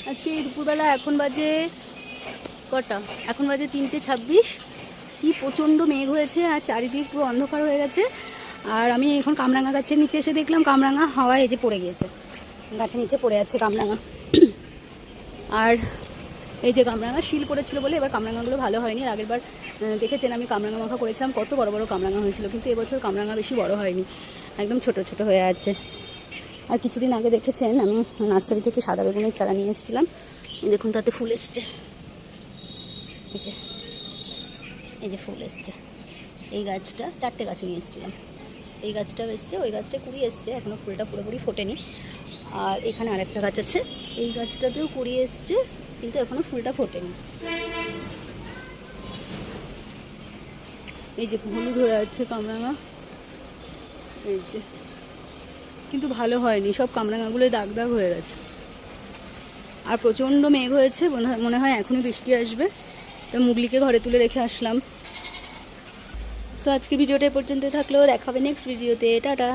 আজকে দুপুরবেলা এখন বাজে কটা, এখন বাজে 3:26। কি প্রচণ্ড মেঘ হয়েছে আর চারিদিক পুরো অন্ধকার হয়ে গেছে। আর আমি এখন কামরাঙা গাছের নিচে এসে দেখলাম কামরাঙা হাওয়ায় এই যে পড়ে গিয়েছে, গাছের নিচে পড়ে আছে কামরাঙা। আর এই যে কামরাঙা শিল পড়েছিল বলে এবার কামরাঙাগুলো ভালো হয়নি। আগের বার দেখেছেন আমি কামরাঙা মাখা করেছিলাম, কত বড় বড় কামরাঙা হয়েছিল, কিন্তু এবছর কামরাঙা বেশি বড় হয়নি, একদম ছোট ছোট হয়ে আছে। আর কিছুদিন আগে দেখেছেন আমি নার্সারি থেকে সাদা বেগুনের চারা নিয়ে এসেছিলাম, দেখুন তাতে ফুল এসছে, এই যে ফুল এসছে। এই গাছটা 4টে গাছ নিয়ে এসেছিলাম, এই গাছটাও এসছে, ওই গাছটা কুড়ি এসছে, এখনও ফুলটা পুরোপুরি ফোটেনি। আর এখানে আরেকটা গাছ আছে, এই গাছটাতেও কুড়ি এসছে, কিন্তু এখনও ফুলটা ফোটেনি। এই যে হলুদ হয়ে যাচ্ছে কামরাঙা, এই যে, কিন্তু ভালো হয়নি, সব কামরাঙাগুলো দাগ দাগ হয়ে গেছে। আর প্রচণ্ড মেঘ হয়েছে, মনে হয় এখনই বৃষ্টি আসবে। তো মুগলিকে ঘরে তুলে রেখে আসলাম। তো আজকে ভিডিওটা এ পর্যন্ত থাকলেও, দেখাবে নেক্সট ভিডিওতে। টাটা।